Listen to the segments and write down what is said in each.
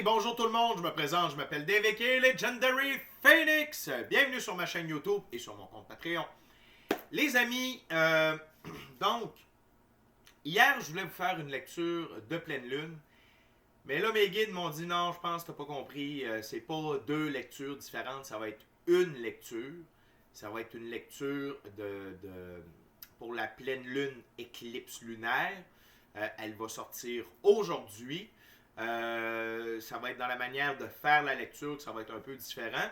Hey, bonjour tout le monde, je me présente, je m'appelle Dave aka Legendary Phoenix. Bienvenue sur ma chaîne YouTube et sur mon compte Patreon. Les amis, donc, hier je voulais vous faire une lecture de pleine lune. Mais là, mes guides m'ont dit non, je pense que t'as pas compris, c'est pas deux lectures différentes, ça va être une lecture. Ça va être une lecture pour la pleine lune éclipse lunaire. Elle va sortir aujourd'hui. Ça va être dans la manière de faire la lecture que ça va être un peu différent.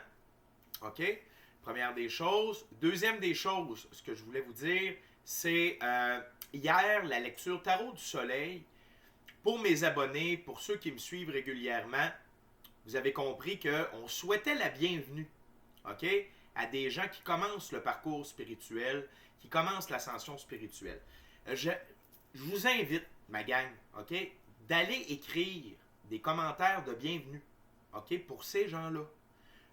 OK? Première des choses. Deuxième des choses, ce que je voulais vous dire, c'est hier, la lecture Tarot du Soleil. Pour mes abonnés, pour ceux qui me suivent régulièrement, vous avez compris qu'on souhaitait la bienvenue, OK, à des gens qui commencent le parcours spirituel, qui commencent l'ascension spirituelle. Je vous invite, ma gang, OK, d'aller écrire des commentaires de bienvenue, OK, pour ces gens-là,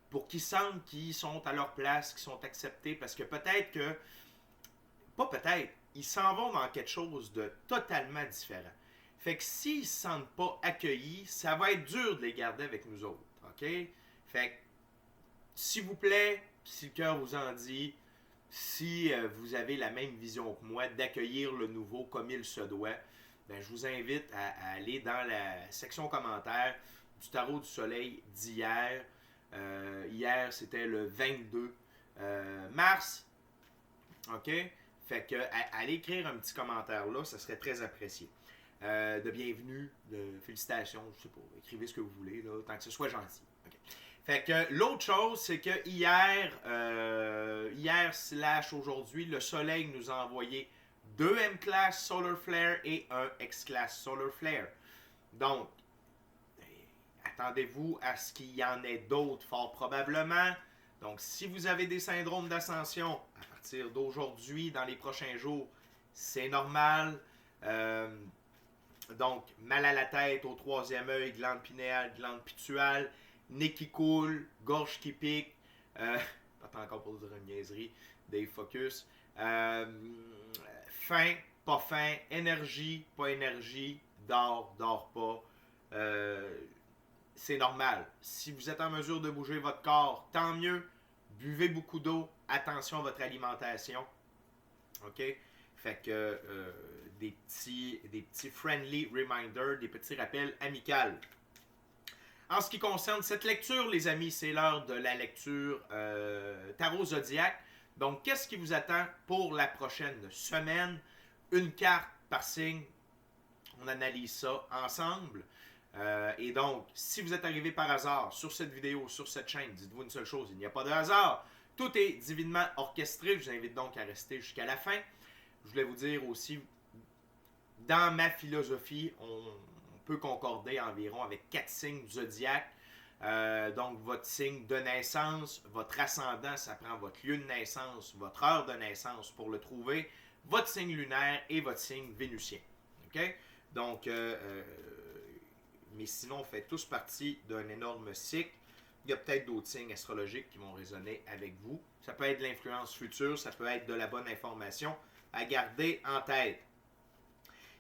pour qu'ils sentent qu'ils sont à leur place, qu'ils sont acceptés, parce que peut-être que, pas peut-être, ils s'en vont dans quelque chose de totalement différent. Fait que s'ils ne se sentent pas accueillis, ça va être dur de les garder avec nous autres, OK? Fait que, s'il vous plaît, si le cœur vous en dit, si vous avez la même vision que moi, d'accueillir le nouveau comme il se doit, ben, je vous invite à aller dans la section commentaires du Tarot du Soleil d'hier. Hier, c'était le 22 mars. OK? Fait que, allez écrire un petit commentaire là, ça serait très apprécié. De bienvenue, de félicitations, je sais pas, écrivez ce que vous voulez, là, tant que ce soit gentil. Okay. Fait que l'autre chose, c'est que hier / aujourd'hui, le Soleil nous a envoyé 2 M-Class Solar Flare et un X-Class Solar Flare. Donc, attendez-vous à ce qu'il y en ait d'autres, fort probablement. Donc, si vous avez des syndromes d'ascension, à partir d'aujourd'hui, dans les prochains jours, c'est normal. Donc, mal à la tête, au troisième œil, glande pinéale, glande pituale, nez qui coule, gorge qui pique, pas encore pour dire une niaiserie, des focus, faim, pas faim, énergie, pas énergie, dors, dors pas. C'est normal. Si vous êtes en mesure de bouger votre corps, tant mieux. Buvez beaucoup d'eau, attention à votre alimentation. OK? Fait que des petits friendly reminders, des petits rappels amicaux. En ce qui concerne cette lecture, les amis, c'est l'heure de la lecture Tarot Zodiac. Donc, qu'est-ce qui vous attend pour la prochaine semaine? Une carte par signe. On analyse ça ensemble. Et donc, si vous êtes arrivé par hasard sur cette vidéo, sur cette chaîne, dites-vous une seule chose, il n'y a pas de hasard. Tout est divinement orchestré. Je vous invite donc à rester jusqu'à la fin. Je voulais vous dire aussi, dans ma philosophie, on peut concorder environ avec 4 signes du zodiaque. Donc, votre signe de naissance, votre ascendant, ça prend votre lieu de naissance, votre heure de naissance pour le trouver, votre signe lunaire et votre signe vénusien. OK? Donc, mais sinon, on fait tous partie d'un énorme cycle. Il y a peut-être d'autres signes astrologiques qui vont résonner avec vous. Ça peut être de l'influence future, ça peut être de la bonne information à garder en tête.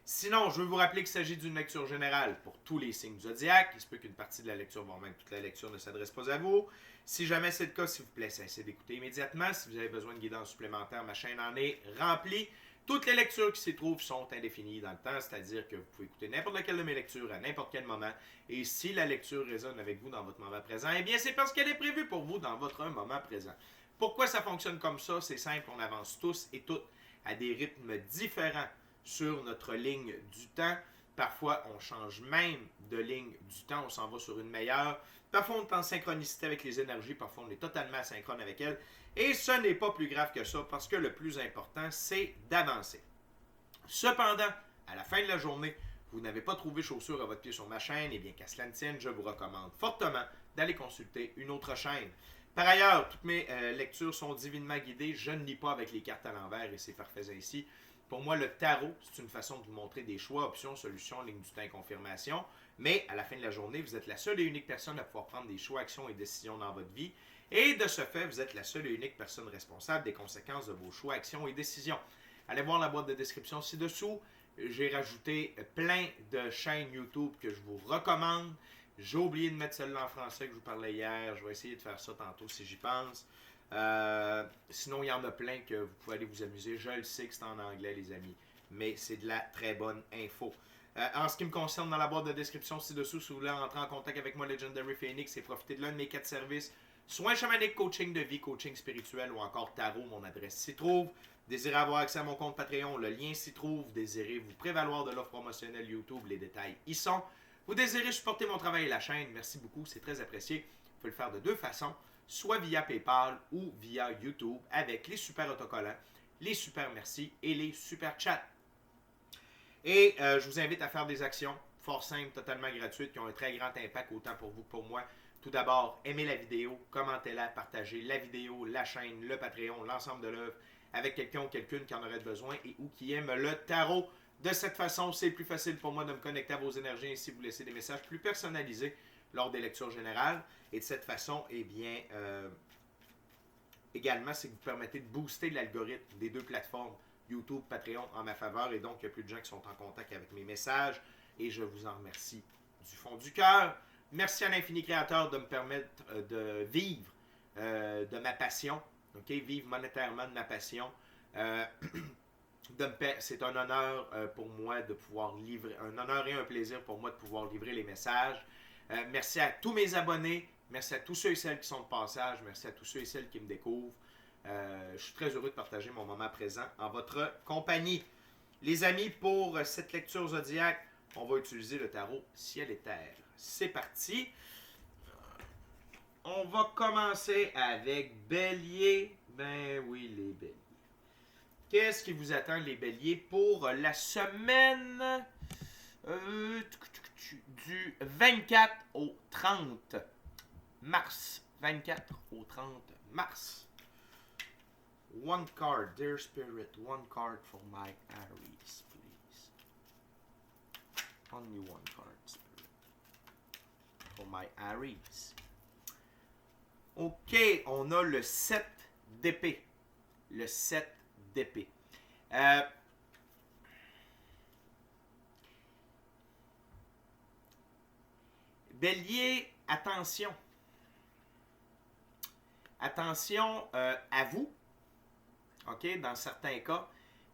Sinon, je veux vous rappeler qu'il s'agit d'une lecture générale pour tous les signes zodiaques. Il se peut qu'une partie de la lecture, voire même toute la lecture, ne s'adresse pas à vous. Si jamais c'est le cas, s'il vous plaît, cessez d'écouter immédiatement. Si vous avez besoin de guidance supplémentaire, ma chaîne en est remplie. Toutes les lectures qui s'y trouvent sont indéfinies dans le temps, c'est-à-dire que vous pouvez écouter n'importe laquelle de mes lectures à n'importe quel moment. Et si la lecture résonne avec vous dans votre moment présent, eh bien c'est parce qu'elle est prévue pour vous dans votre moment présent. Pourquoi ça fonctionne comme ça? C'est simple, on avance tous et toutes à des rythmes différents sur notre ligne du temps. Parfois, on change même de ligne du temps, on s'en va sur une meilleure. Parfois, on est en synchronicité avec les énergies, parfois, on est totalement asynchrone avec elles. Et ce n'est pas plus grave que ça, parce que le plus important, c'est d'avancer. Cependant, à la fin de la journée, vous n'avez pas trouvé chaussure à votre pied sur ma chaîne, et bien qu'à cela ne tienne, je vous recommande fortement d'aller consulter une autre chaîne. Par ailleurs, toutes mes lectures sont divinement guidées. Je ne lis pas avec les cartes à l'envers et c'est parfait ainsi. Pour moi, le tarot, c'est une façon de vous montrer des choix, options, solutions, ligne du temps et confirmation. Mais à la fin de la journée, vous êtes la seule et unique personne à pouvoir prendre des choix, actions et décisions dans votre vie. Et de ce fait, vous êtes la seule et unique personne responsable des conséquences de vos choix, actions et décisions. Allez voir la boîte de description ci-dessous. J'ai rajouté plein de chaînes YouTube que je vous recommande. J'ai oublié de mettre celle-là en français que je vous parlais hier. Je vais essayer de faire ça tantôt si j'y pense. Sinon, il y en a plein que vous pouvez aller vous amuser. Je le sais que c'est en anglais, les amis. Mais c'est de la très bonne info. En ce qui me concerne, dans la boîte de description ci-dessous, si vous voulez entrer en contact avec moi, Legendary Phoenix, et profiter de l'un de mes 4 services, soins chamaniques, coaching de vie, coaching spirituel ou encore tarot, mon adresse s'y trouve. Désirez avoir accès à mon compte Patreon, le lien s'y trouve. Désirez vous prévaloir de l'offre promotionnelle YouTube, les détails y sont. Vous désirez supporter mon travail et la chaîne, merci beaucoup, c'est très apprécié. Vous pouvez le faire de 2 façons, soit via PayPal ou via YouTube avec les super autocollants, les super merci et les super chats. Et je vous invite à faire des actions fort simples, totalement gratuites, qui ont un très grand impact autant pour vous que pour moi. Tout d'abord, aimez la vidéo, commentez-la, partagez la vidéo, la chaîne, le Patreon, l'ensemble de l'œuvre avec quelqu'un ou quelqu'une qui en aurait besoin et ou qui aime le tarot. De cette façon, c'est plus facile pour moi de me connecter à vos énergies et ainsi vous laisser des messages plus personnalisés lors des lectures générales. Et de cette façon, eh bien, également, c'est que vous permettez de booster l'algorithme des 2 plateformes, YouTube, Patreon, en ma faveur. Et donc, il y a plus de gens qui sont en contact avec mes messages. Et je vous en remercie du fond du cœur. Merci à l'infini créateur de me permettre de vivre de ma passion. Okay? Vivre monétairement de ma passion. C'est un honneur pour moi de pouvoir livrer, un honneur et un plaisir pour moi de pouvoir livrer les messages. Merci à tous mes abonnés, merci à tous ceux et celles qui sont de passage, merci à tous ceux et celles qui me découvrent. Je suis très heureux de partager mon moment présent en votre compagnie. Les amis, pour cette lecture zodiaque, on va utiliser le tarot Ciel et Terre. C'est parti. On va commencer avec Bélier. Ben oui, les Béliers. Qu'est-ce qui vous attend, les Béliers, pour la semaine du 24 au 30 mars? 24 au 30 mars. One card, dear spirit. One card for my Aries, please. Only one card, spirit. For my Aries. Ok, on a le 7 d'épée. Le 7 d'épée. Bélier, attention. Attention à vous. OK, dans certains cas.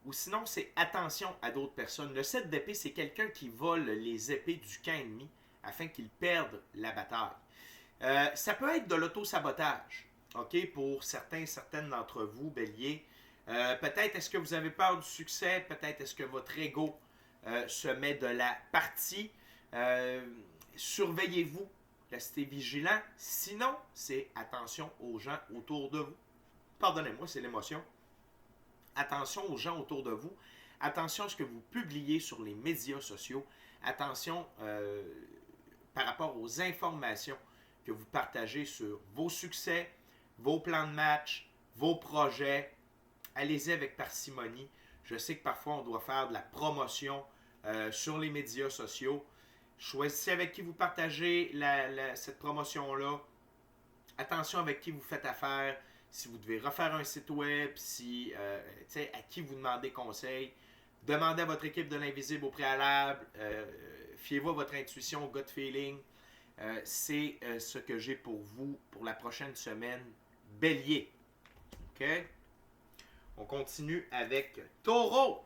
Ou sinon, c'est attention à d'autres personnes. Le 7 d'épée, c'est quelqu'un qui vole les épées du camp ennemi afin qu'il perde la bataille. Ça peut être de l'auto-sabotage, OK, pour certaines d'entre vous, Bélier. Peut-être est-ce que vous avez peur du succès, peut-être est-ce que votre ego se met de la partie. Surveillez-vous, restez vigilant. Sinon, c'est attention aux gens autour de vous. Pardonnez-moi, c'est l'émotion. Attention aux gens autour de vous. Attention à ce que vous publiez sur les médias sociaux. Attention par rapport aux informations que vous partagez sur vos succès, vos plans de match, vos projets. Allez-y avec parcimonie. Je sais que parfois on doit faire de la promotion sur les médias sociaux. Choisissez avec qui vous partagez cette promotion-là. Attention avec qui vous faites affaire. Si vous devez refaire un site web, à qui vous demandez conseil. Demandez à votre équipe de l'invisible au préalable. Fiez-vous à votre intuition, gut feeling. C'est ce que j'ai pour vous pour la prochaine semaine. Bélier. OK? On continue avec Taureau.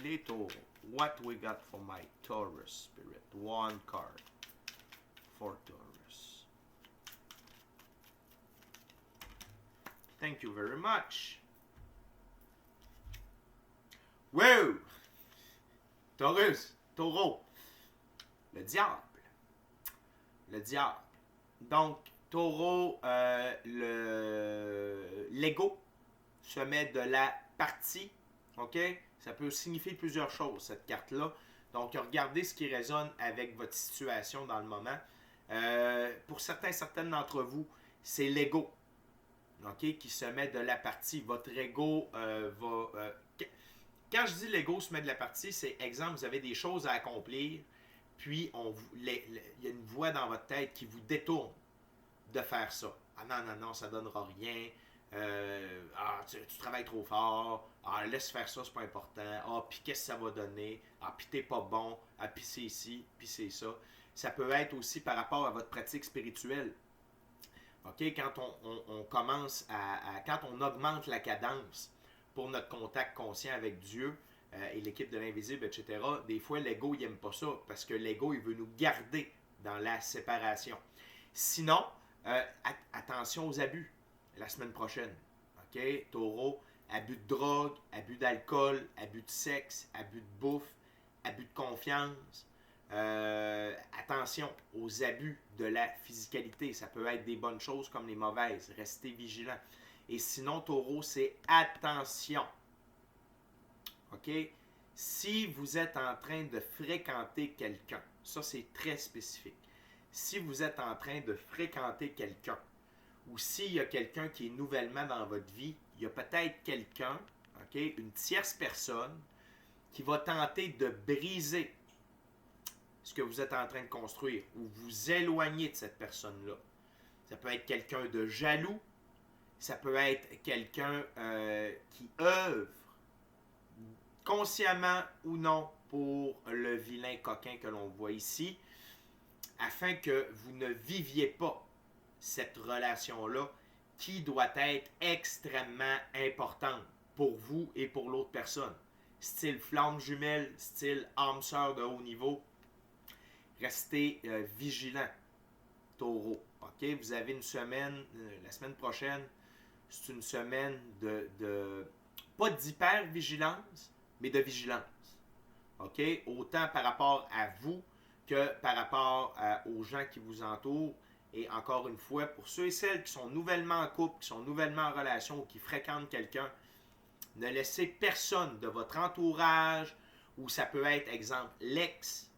Les taureaux. What we got for my Taurus spirit? One card for Taurus. Thank you very much. Wow! Taurus, taureau. Le diable. Le diable. Donc, taureau, l'ego se met de la partie. OK? Ça peut signifier plusieurs choses, cette carte-là. Donc, regardez ce qui résonne avec votre situation dans le moment. Pour certaines d'entre vous, c'est l'ego, OK, qui se met de la partie. Votre ego va... Quand je dis l'ego se met de la partie, c'est exemple, vous avez des choses à accomplir, puis il y a une voix dans votre tête qui vous détourne de faire ça. Ah non, ça ne donnera rien. Tu travailles trop fort. Laisse faire ça, c'est pas important. Puis qu'est-ce que ça va donner? Puis t'es pas bon. Puis c'est ici, puis c'est ça. Ça peut être aussi par rapport à votre pratique spirituelle. OK? Quand on commence quand on augmente la cadence pour notre contact conscient avec Dieu et l'équipe de l'invisible, etc., des fois, l'ego, il n'aime pas ça parce que l'ego, il veut nous garder dans la séparation. Sinon, attention aux abus la semaine prochaine. OK? Taureau, abus de drogue, abus d'alcool, abus de sexe, abus de bouffe, abus de confiance. Attention aux abus de la physicalité. Ça peut être des bonnes choses comme les mauvaises. Restez vigilants. Et sinon, Taureau, c'est attention. OK? Si vous êtes en train de fréquenter quelqu'un, ça c'est très spécifique. Si vous êtes en train de fréquenter quelqu'un, ou s'il y a quelqu'un qui est nouvellement dans votre vie, il y a peut-être quelqu'un, OK, une tierce personne, qui va tenter de briser ce que vous êtes en train de construire, ou vous éloigner de cette personne-là. Ça peut être quelqu'un de jaloux, ça peut être quelqu'un qui œuvre, consciemment ou non, pour le vilain coquin que l'on voit ici, afin que vous ne viviez pas cette relation-là qui doit être extrêmement importante pour vous et pour l'autre personne. Style flamme jumelle, style âme sœur de haut niveau. Restez vigilant, Taureau. OK? Vous avez une semaine, la semaine prochaine, c'est une semaine pas d'hyper-vigilance, mais de vigilance. OK? Autant par rapport à vous que par rapport aux gens qui vous entourent. Et encore une fois, pour ceux et celles qui sont nouvellement en couple, qui sont nouvellement en relation ou qui fréquentent quelqu'un, ne laissez personne de votre entourage, ou ça peut être, exemple, l'ex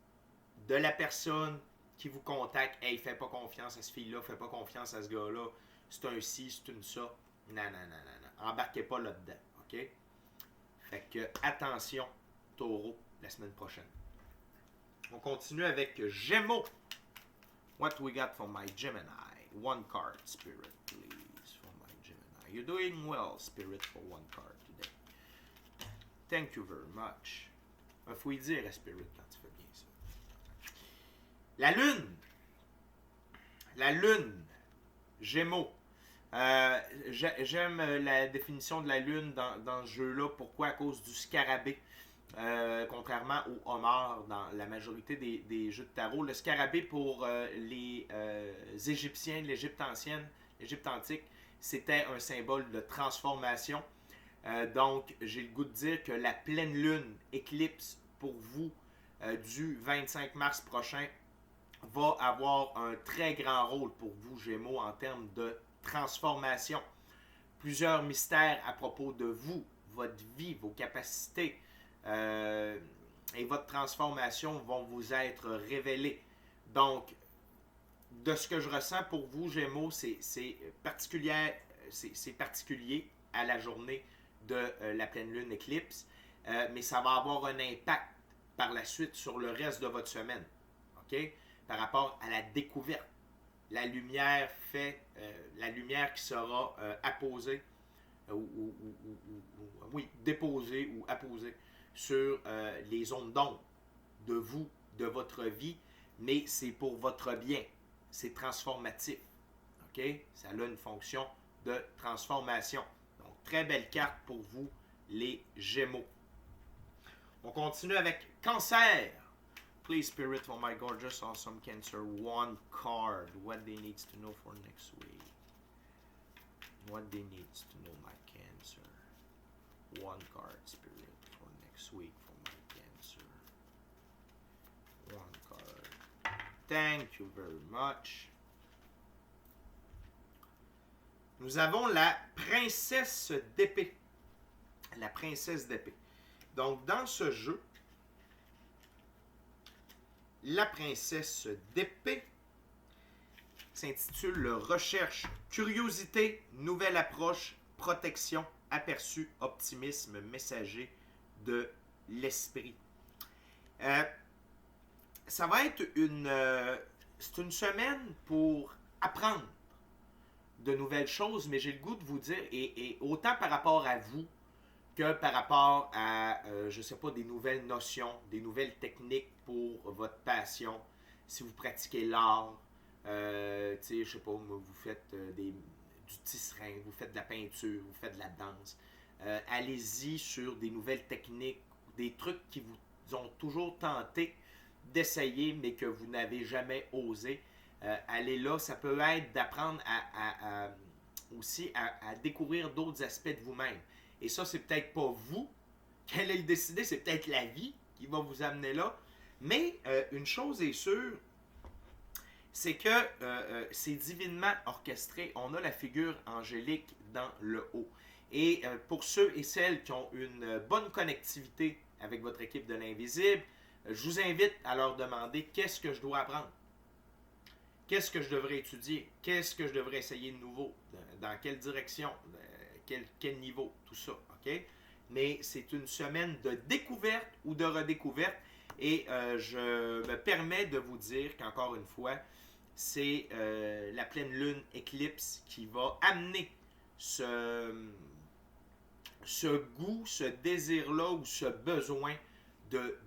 de la personne qui vous contacte. Hey, fais pas confiance à ce fille-là, fais pas confiance à ce gars-là, c'est un ci, c'est une ça. Non, non, non, non, non. Embarquez pas là-dedans, OK? Fait que, attention, Taureau, la semaine prochaine. On continue avec Gémeaux. What we got for my Gemini? One card, Spirit, please, for my Gemini. You're doing well, Spirit, for one card today. Thank you very much. Il faut y dire à Spirit quand tu fais bien ça. La Lune. La Lune. Gémeaux. J'aime la définition de la Lune dans ce jeu-là. Pourquoi? À cause du scarabée. Contrairement au homard dans la majorité des jeux de tarot. Le scarabée pour les Égyptiens, l'Égypte ancienne, l'Égypte antique, c'était un symbole de transformation. Donc, j'ai le goût de dire que la pleine lune, éclipse pour vous du 25 mars prochain, va avoir un très grand rôle pour vous, Gémeaux, en termes de transformation. Plusieurs mystères à propos de vous, votre vie, vos capacités, et votre transformation vont vous être révélés. Donc, de ce que je ressens pour vous, Gémeaux, c'est particulier à la journée de la pleine lune éclipse, mais ça va avoir un impact par la suite sur le reste de votre semaine. OK? Par rapport à la découverte. La lumière la lumière qui sera apposée, déposée ou apposée sur les zones d'ombre de vous, de votre vie, mais c'est pour votre bien. C'est transformatif. OK? Ça a une fonction de transformation. Donc, très belle carte pour vous, les Gémeaux. On continue avec Cancer. Please, Spirit, for my gorgeous, awesome Cancer, one card. What they need to know for next week. What they need to know, my Cancer. One card, Spirit, for next week for my Cancer. One card. Thank you very much. Nous avons la princesse d'épée. La princesse d'épée. Donc, dans ce jeu, la princesse d'épée s'intitule Recherche, curiosité, nouvelle approche, protection, aperçu, optimisme, messager de l'esprit. Ça va être c'est une semaine pour apprendre de nouvelles choses, mais j'ai le goût de vous dire, et autant par rapport à vous, que par rapport à, je ne sais pas, des nouvelles notions, des nouvelles techniques pour votre passion, si vous pratiquez l'art, tu sais, je sais pas, vous faites du tisserand, vous faites de la peinture, vous faites de la danse. Allez-y sur des nouvelles techniques, des trucs qui vous ont toujours tenté d'essayer, mais que vous n'avez jamais osé. Allez là, ça peut être d'apprendre aussi à découvrir d'autres aspects de vous-même. Et ça, c'est peut-être pas vous qui allez le décider, c'est peut-être la vie qui va vous amener là. Mais une chose est sûre, c'est que c'est divinement orchestré. On a la figure angélique dans le haut. Et pour ceux et celles qui ont une bonne connectivité avec votre équipe de l'invisible, je vous invite à leur demander qu'est-ce que je dois apprendre. Qu'est-ce que je devrais étudier? Qu'est-ce que je devrais essayer de nouveau? Dans quelle direction? Quel niveau? Tout ça, OK? Mais c'est une semaine de découverte ou de redécouverte. Et je me permets de vous dire qu'encore une fois, c'est la pleine lune éclipse qui va amener ce goût, ce désir-là ou ce besoin de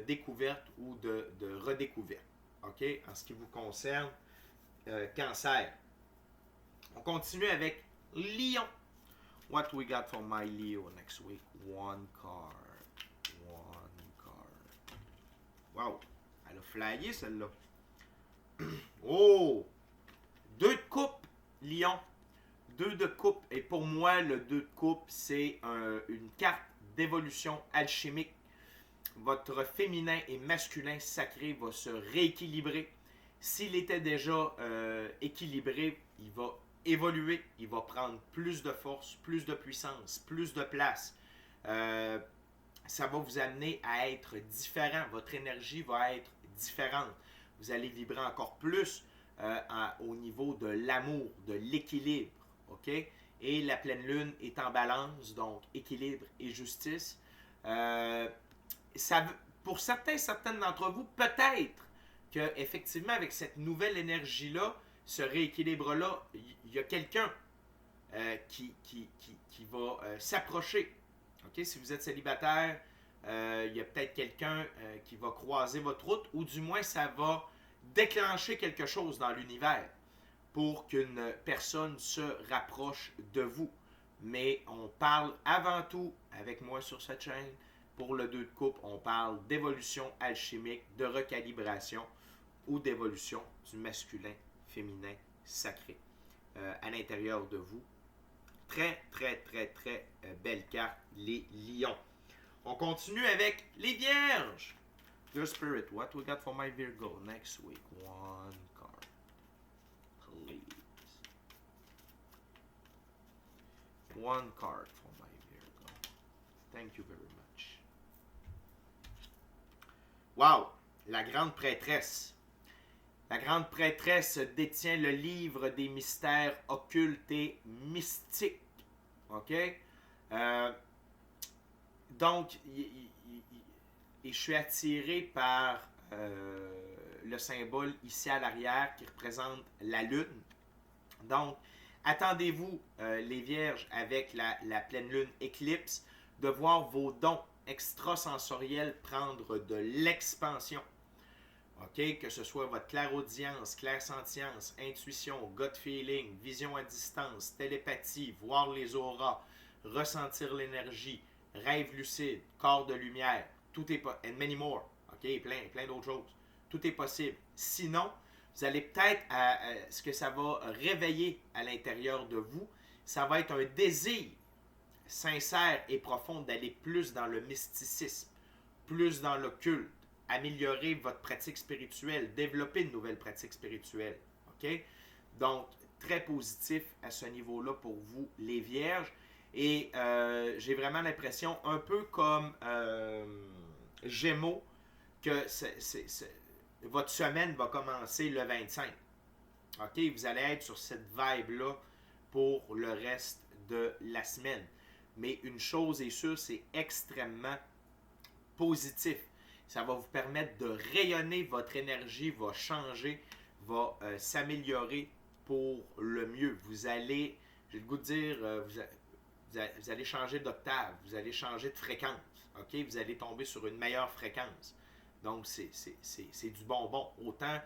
découverte ou de redécouverte. OK? En ce qui vous concerne, Cancer. On continue avec Lion. What we got for my Leo next week? One card. Wow! Elle a flyé celle-là. Oh! 2 de coupe, Lion. 2 de coupe. Et pour moi, le 2 de coupe, c'est une carte d'évolution alchimique. Votre féminin et masculin sacré va se rééquilibrer. S'il était déjà équilibré, il va évoluer, il va prendre plus de force, plus de puissance, plus de place. Ça va vous amener à être différent. Votre énergie va être différente. Vous allez vibrer encore plus au niveau de l'amour, de l'équilibre. OK? Et la pleine lune est en balance, donc équilibre et justice. Pour certaines d'entre vous, peut-être qu'effectivement, avec cette nouvelle énergie-là, ce rééquilibre-là, il y a quelqu'un qui va s'approcher. Okay? Si vous êtes célibataire, il y a peut-être quelqu'un qui va croiser votre route, ou du moins, ça va déclencher quelque chose dans l'univers pour qu'une personne se rapproche de vous. Mais on parle avant tout, avec moi sur cette chaîne, pour le 2 de coupe, on parle d'évolution alchimique, de recalibration ou d'évolution du masculin, féminin, sacré à l'intérieur de vous. Très, très, très, très belle carte, les lions. On continue avec les vierges. Your Spirit, what we got for my Virgo next week? One card, please. One card for my Virgo. Thank you very much. Wow! La grande prêtresse. La grande prêtresse détient le livre des mystères occultes et mystiques. OK? Donc, je suis attiré par le symbole ici à l'arrière qui représente la lune. Donc, attendez-vous, les vierges, avec la pleine lune éclipse, de voir vos dons extrasensoriels prendre de l'expansion. OK? Que ce soit votre clairaudience, clairsentience, intuition, gut feeling, vision à distance, télépathie, voir les auras, ressentir l'énergie, rêve lucide, corps de lumière, tout est possible, and many more. OK? Plein d'autres choses. Tout est possible. Sinon, vous allez peut-être, ce que ça va réveiller à l'intérieur de vous, ça va être un désir sincère et profond d'aller plus dans le mysticisme, plus dans l'occulte, améliorer votre pratique spirituelle, développer de nouvelles pratiques spirituelles. OK? Donc, très positif à ce niveau-là pour vous, les vierges. Et j'ai vraiment l'impression, un peu comme Gémeaux, que votre semaine va commencer le 25. OK? Vous allez être sur cette vibe-là pour le reste de la semaine. Mais une chose est sûre, c'est extrêmement positif. Ça va vous permettre de rayonner, votre énergie va changer, va s'améliorer pour le mieux. Vous allez, j'ai le goût de dire, vous allez changer d'octave, vous allez changer de fréquence. OK? Vous allez tomber sur une meilleure fréquence. Donc, c'est du bonbon. Autant,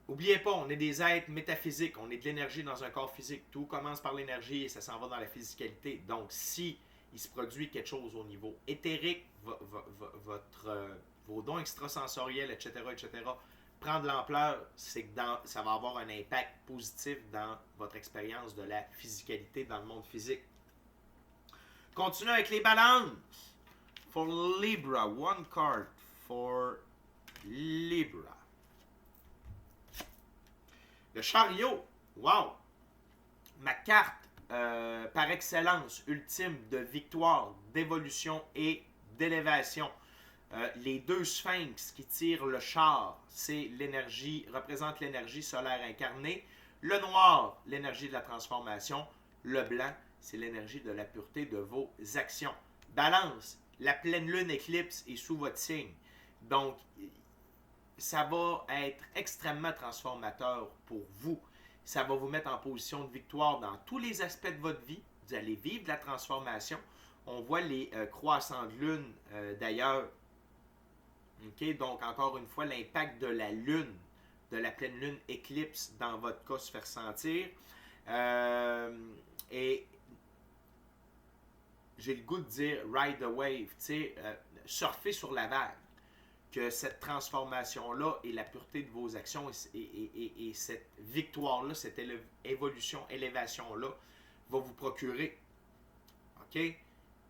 n'oubliez pas, on est des êtres métaphysiques, on est de l'énergie dans un corps physique. Tout commence par l'énergie et ça s'en va dans la physicalité. Donc, si il se produit quelque chose au niveau éthérique, vos dons extrasensoriels, etc., prend de l'ampleur, c'est que ça va avoir un impact positif dans votre expérience de la physicalité dans le monde physique. Continuons avec les balances. For Libra, one card for Libra. Le chariot, wow! Ma carte par excellence ultime de victoire, d'évolution et d'élévation. Les deux sphinx qui tirent le char, c'est l'énergie, représente l'énergie solaire incarnée. Le noir, l'énergie de la transformation. Le blanc, c'est l'énergie de la pureté de vos actions. Balance, la pleine lune éclipse est sous votre signe. Donc, ça va être extrêmement transformateur pour vous. Ça va vous mettre en position de victoire dans tous les aspects de votre vie. Vous allez vivre de la transformation. On voit les croissants de lune d'ailleurs. Okay? Donc, encore une fois, l'impact de la lune, de la pleine lune éclipse dans votre cas se faire sentir. Et j'ai le goût de dire ride the wave, surfer sur la vague. Que cette transformation-là et la pureté de vos actions et cette victoire-là, cette évolution, élévation-là, va vous procurer. OK?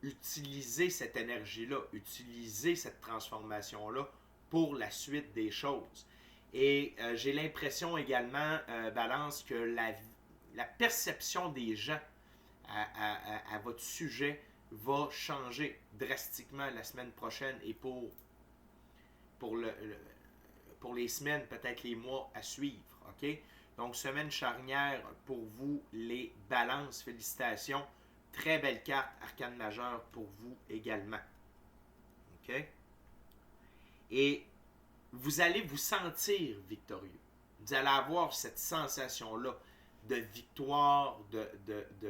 Utilisez cette énergie-là, utilisez cette transformation-là pour la suite des choses. Et j'ai l'impression également, Balance, que la perception des gens à votre sujet va changer drastiquement la semaine prochaine et pour les semaines, peut-être les mois à suivre. OK? Donc, semaine charnière pour vous, les balances. Félicitations. Très belle carte, arcane majeure pour vous également. OK? Et vous allez vous sentir victorieux. Vous allez avoir cette sensation-là de victoire, tu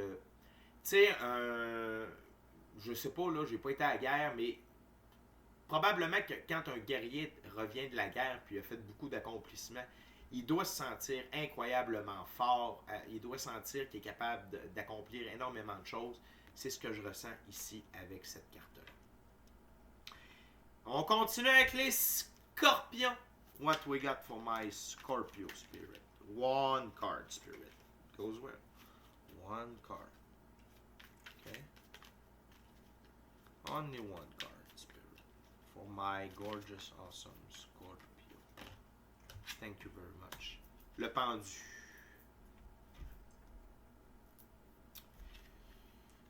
sais, je sais pas, là, j'ai pas été à la guerre, mais probablement que quand un guerrier revient de la guerre puis a fait beaucoup d'accomplissements, il doit se sentir incroyablement fort, il doit sentir qu'il est capable d'accomplir énormément de choses. C'est ce que je ressens ici avec cette carte-là. On continue avec les scorpions. What we got for my Scorpio spirit? One card spirit. Goes well. One card. Okay. Only one card. For my gorgeous, awesome Scorpio. Thank you very much. Le pendu.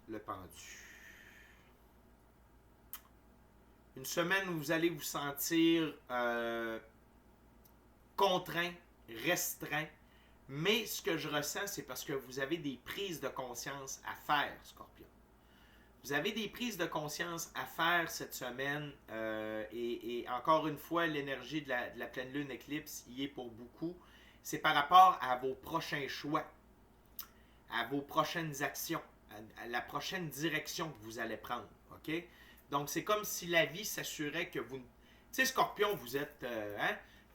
Le pendu. Une semaine où vous allez vous sentir contraint, restreint. Mais ce que je ressens, c'est parce que vous avez des prises de conscience à faire, Scorpion. Vous avez des prises de conscience à faire cette semaine et encore une fois, l'énergie de la pleine lune éclipse y est pour beaucoup. C'est par rapport à vos prochains choix, à vos prochaines actions, à la prochaine direction que vous allez prendre. OK? Donc, c'est comme si la vie s'assurait que vous... Tu sais, Scorpion, vous êtes...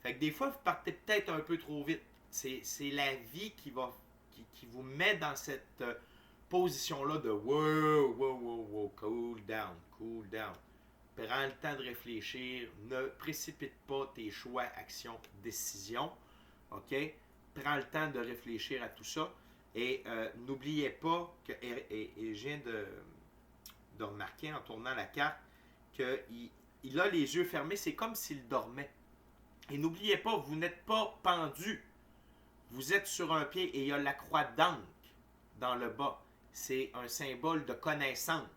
Fait que des fois, vous partez peut-être un peu trop vite. C'est la vie qui vous met dans cette... position-là de wow, cool down. Prends le temps de réfléchir, ne précipite pas tes choix, actions, décisions, OK? Prends le temps de réfléchir à tout ça et n'oubliez pas que, et je viens de remarquer en tournant la carte qu'il a les yeux fermés, c'est comme s'il dormait. Et n'oubliez pas, vous n'êtes pas pendu, vous êtes sur un pied et il y a la croix d'Ankh dans le bas. C'est un symbole de connaissance.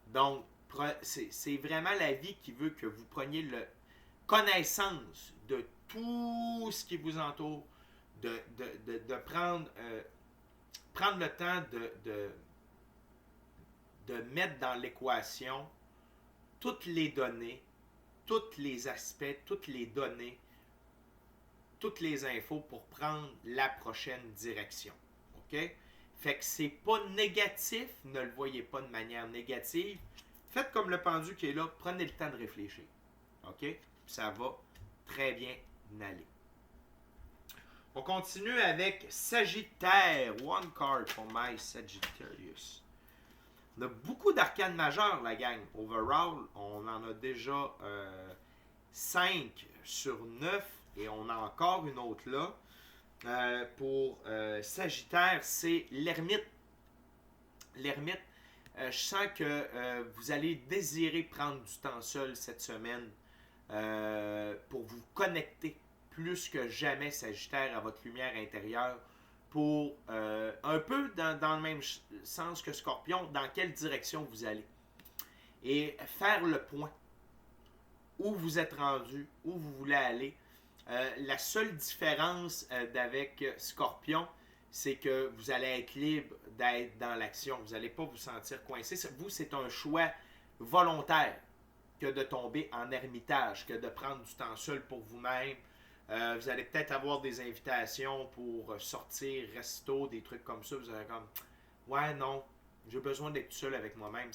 Donc, c'est vraiment la vie qui veut que vous preniez connaissance de tout ce qui vous entoure, de prendre le temps de mettre dans l'équation toutes les données, tous les aspects, toutes les données, toutes les infos pour prendre la prochaine direction. OK? Fait que c'est pas négatif, ne le voyez pas de manière négative. Faites comme le pendu qui est là, prenez le temps de réfléchir. OK? Ça va très bien aller. On continue avec Sagittaire. One card for my Sagittarius. On a beaucoup d'arcanes majeures, la gang. Overall, on en a déjà 5 sur 9 et on a encore une autre là. Pour Sagittaire, c'est l'ermite. L'ermite, je sens que vous allez désirer prendre du temps seul cette semaine pour vous connecter plus que jamais, Sagittaire, à votre lumière intérieure, pour un peu dans le même sens que Scorpion, dans quelle direction vous allez. Et faire le point. Où vous êtes rendu, où vous voulez aller. La seule différence d'avec Scorpion, c'est que vous allez être libre d'être dans l'action. Vous n'allez pas vous sentir coincé. Vous, c'est un choix volontaire que de tomber en ermitage, que de prendre du temps seul pour vous-même. Vous allez peut-être avoir des invitations pour sortir, resto, des trucs comme ça. Vous allez comme, ouais, non, j'ai besoin d'être tout seul avec moi-même.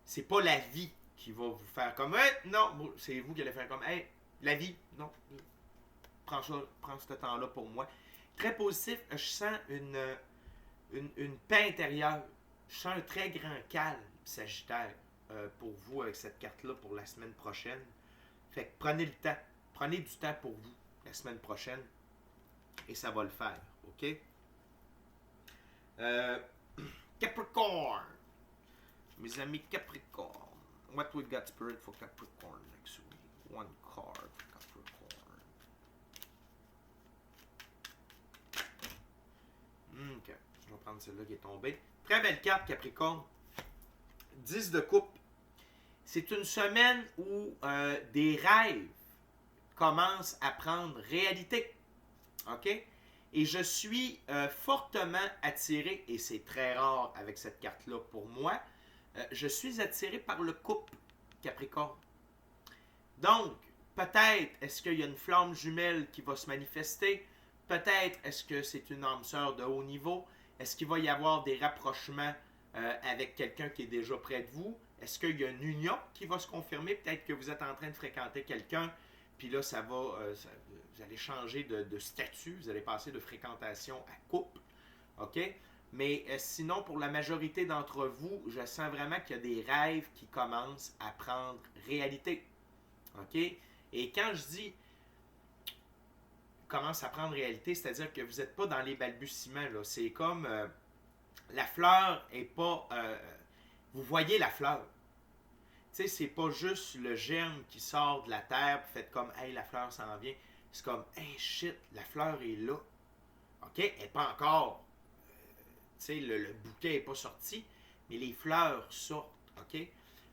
C'est pas la vie qui va vous faire comme, hey, non, c'est vous qui allez faire comme, hey, la vie, non, prends ce temps-là pour moi. Très positif, je sens une paix intérieure. Je sens un très grand calme, Sagittaire, pour vous avec cette carte-là pour la semaine prochaine. Fait que prenez le temps. Prenez du temps pour vous la semaine prochaine et ça va le faire, OK? Capricorn. Mes amis Capricorn. What we got spirit for Capricorn next week? One card for Capricorn. OK. Je vais prendre celle-là qui est tombée. Très belle carte, Capricorn. 10 de coupe. C'est une semaine où des rêves commencent à prendre réalité. OK? Et je suis fortement attiré, et c'est très rare avec cette carte-là pour moi, je suis attiré par le couple Capricorne. Donc, peut-être est-ce qu'il y a une flamme jumelle qui va se manifester? Peut-être est-ce que c'est une âme sœur de haut niveau? Est-ce qu'il va y avoir des rapprochements avec quelqu'un qui est déjà près de vous? Est-ce qu'il y a une union qui va se confirmer? Peut-être que vous êtes en train de fréquenter quelqu'un, puis là, vous allez changer de statut, vous allez passer de fréquentation à couple. OK? Mais sinon, pour la majorité d'entre vous, je sens vraiment qu'il y a des rêves qui commencent à prendre réalité. OK? Et quand je dis commence à prendre réalité, c'est-à-dire que vous n'êtes pas dans les balbutiements. Là. C'est comme la fleur est pas... vous voyez la fleur. Tu sais, c'est pas juste le germe qui sort de la terre, puis faites comme, hey, la fleur s'en vient. C'est comme, hey, shit, la fleur est là. OK? Elle n'est pas encore. Tu sais, le bouquet n'est pas sorti, mais les fleurs sortent. OK?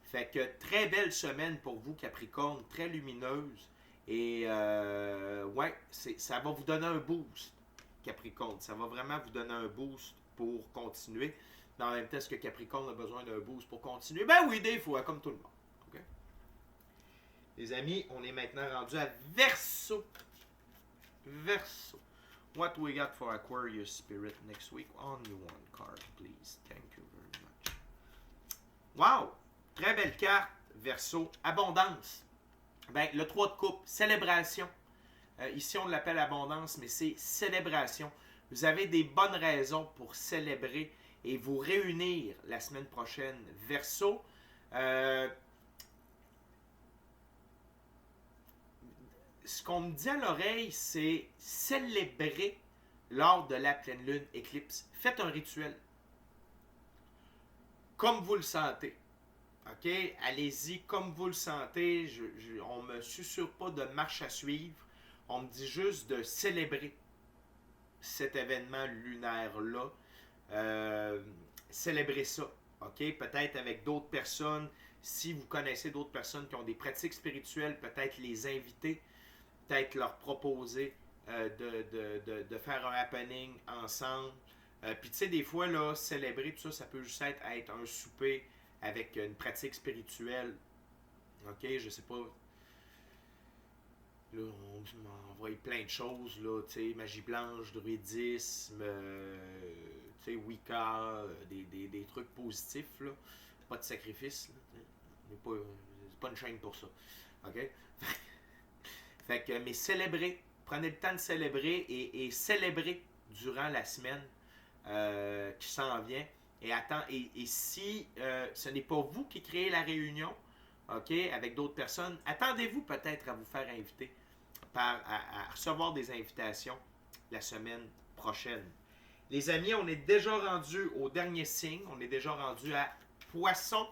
Fait que très belle semaine pour vous, Capricorne, très lumineuse. Et, ouais, ça va vous donner un boost, Capricorne. Ça va vraiment vous donner un boost pour continuer. Mais en même temps, est-ce que Capricorne a besoin d'un boost pour continuer? Ben oui, des fois, comme tout le monde. Okay? Les amis, on est maintenant rendu à Verseau. Verseau. What we got for Aquarius Spirit next week? Only one card, please. Thank you very much. Wow! Très belle carte, Verseau. Abondance. Ben, le 3 de coupe, célébration. Ici, on l'appelle abondance, mais c'est célébration. Vous avez des bonnes raisons pour célébrer et vous réunir la semaine prochaine. Verseau, ce qu'on me dit à l'oreille, c'est célébrer lors de la pleine lune éclipse. Faites un rituel. Comme vous le sentez. OK? Allez-y comme vous le sentez. On ne me susurre pas de marche à suivre. On me dit juste de célébrer cet événement lunaire-là. Célébrer ça. OK? Peut-être avec d'autres personnes. Si vous connaissez d'autres personnes qui ont des pratiques spirituelles, peut-être les inviter. Peut-être leur proposer de faire un happening ensemble. Puis tu sais, des fois, là, célébrer tout ça, ça peut juste être un souper avec une pratique spirituelle. OK, je sais pas. Là, on m'envoie plein de choses, là, tu sais, magie blanche, druidisme, tu sais, Wicca, des trucs positifs, là. Pas de sacrifice, là. C'est pas une chaîne pour ça. OK? Fait que, mais célébrez. Prenez le temps de célébrer et célébrez durant la semaine qui s'en vient. Et si ce n'est pas vous qui créez la réunion, OK, avec d'autres personnes, attendez-vous peut-être à vous faire inviter, à recevoir des invitations la semaine prochaine. Les amis, on est déjà rendu au dernier signe. On est déjà rendu à Poisson.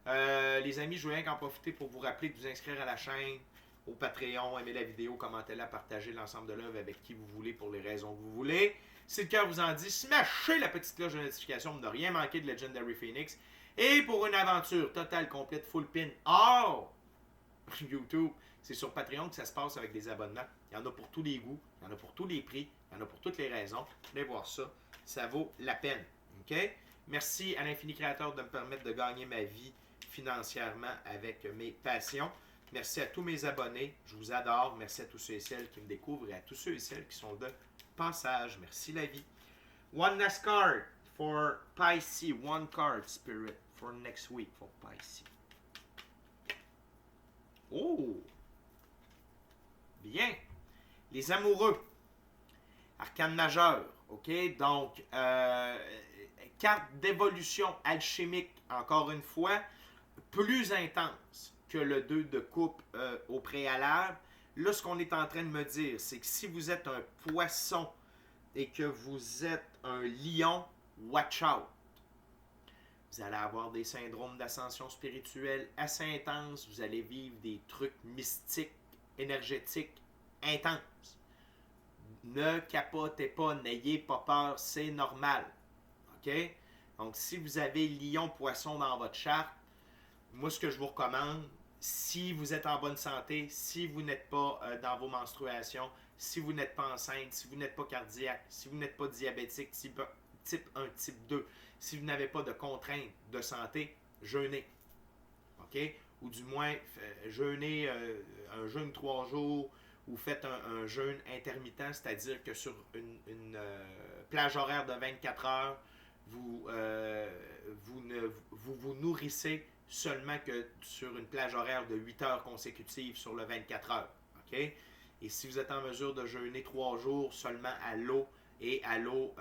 Les amis, je veux rien qu'en profiter pour vous rappeler de vous inscrire à la chaîne, au Patreon, aimer la vidéo, commenter-la, partager l'ensemble de l'œuvre avec qui vous voulez pour les raisons que vous voulez. Si le cœur vous en dit, smashez la petite cloche de notification pour ne rien manquer de Legendary Phoenix. Et pour une aventure totale, complète, full pin, hors YouTube, c'est sur Patreon que ça se passe avec des abonnements. Il y en a pour tous les goûts, il y en a pour tous les prix, il y en a pour toutes les raisons. Venez voir ça, ça vaut la peine. OK? Merci à l'Infini Créateur de me permettre de gagner ma vie financièrement avec mes passions. Merci à tous mes abonnés, je vous adore. Merci à tous ceux et celles qui me découvrent et à tous ceux et celles qui sont de passage. Merci la vie. One last card for Pisces. One card, Spirit, for next week for Pisces. Oh! Bien. Les amoureux. Arcane majeur. OK? Donc, carte d'évolution alchimique, encore une fois, plus intense que le 2 de coupe au préalable. Là, ce qu'on est en train de me dire, c'est que si vous êtes un poisson et que vous êtes un lion, watch out. Vous allez avoir des syndromes d'ascension spirituelle assez intenses. Vous allez vivre des trucs mystiques, énergétiques, intenses. Ne capotez pas, n'ayez pas peur, c'est normal. OK? Donc, si vous avez lion, poisson dans votre charte, moi, ce que je vous recommande, si vous êtes en bonne santé, si vous n'êtes pas dans vos menstruations, si vous n'êtes pas enceinte, si vous n'êtes pas cardiaque, si vous n'êtes pas diabétique, type 1, type 2, si vous n'avez pas de contraintes de santé, jeûnez. OK? Ou du moins, jeûnez un jeûne 3 jours ou faites un jeûne intermittent, c'est-à-dire que sur une plage horaire de 24 heures, vous vous nourrissez seulement que sur une plage horaire de 8 heures consécutives sur le 24 heures. OK? Et si vous êtes en mesure de jeûner 3 jours seulement à l'eau et à l'eau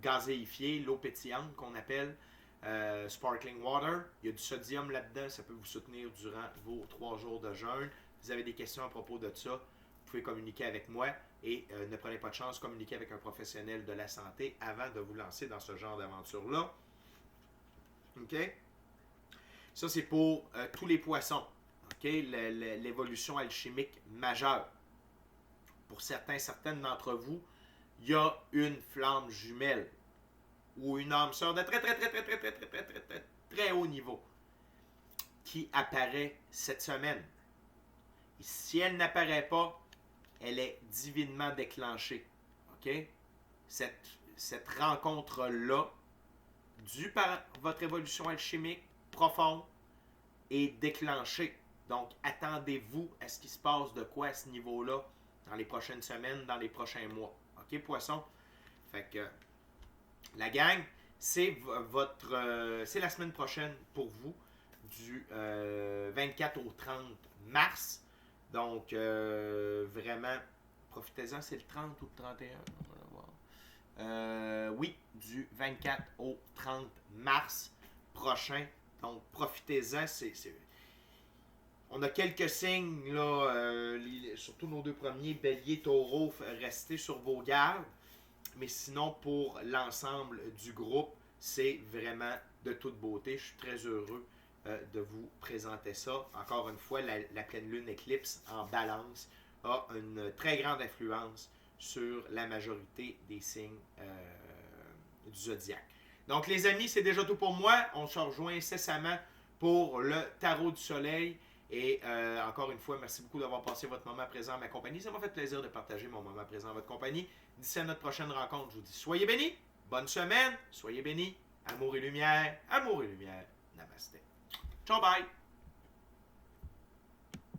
gazéifiée, l'eau pétillante qu'on appelle sparkling water, il y a du sodium là-dedans, ça peut vous soutenir durant vos 3 jours de jeûne. Vous avez des questions à propos de ça, vous pouvez communiquer avec moi et ne prenez pas de chance, communiquer avec un professionnel de la santé avant de vous lancer dans ce genre d'aventure-là. OK? Ça, c'est pour tous les poissons. OK? L'évolution alchimique majeure. Pour certaines d'entre vous, il y a une flamme jumelle ou une âme sœur de très haut niveau qui apparaît cette semaine. Et si elle n'apparaît pas, elle est divinement déclenchée. OK? Cette rencontre-là, due par votre évolution alchimique profonde, est déclenchée. Donc, attendez-vous à ce qu'il se passe de quoi à ce niveau-là dans les prochaines semaines, dans les prochains mois. OK, poisson? Fait que la gang, c'est la semaine prochaine pour vous, du 24 au 30 mars. Donc, vraiment, profitez-en, c'est le 30 ou le 31? On va voir. Oui, du 24 au 30 mars prochain. Donc, profitez-en. On a quelques signes, là, surtout nos 2 premiers, Bélier, Taureau, restez sur vos gardes. Mais sinon, pour l'ensemble du groupe, c'est vraiment de toute beauté. Je suis très heureux de vous présenter ça. Encore une fois, la pleine lune éclipse en balance a une très grande influence sur la majorité des signes du zodiaque. Donc les amis, c'est déjà tout pour moi. On se rejoint incessamment pour le tarot du soleil. Et encore une fois, merci beaucoup d'avoir passé votre moment présent à ma compagnie. Ça m'a fait plaisir de partager mon moment présent à votre compagnie. D'ici à notre prochaine rencontre, je vous dis soyez bénis, bonne semaine, soyez bénis, amour et lumière, Namasté. Ciao, bye!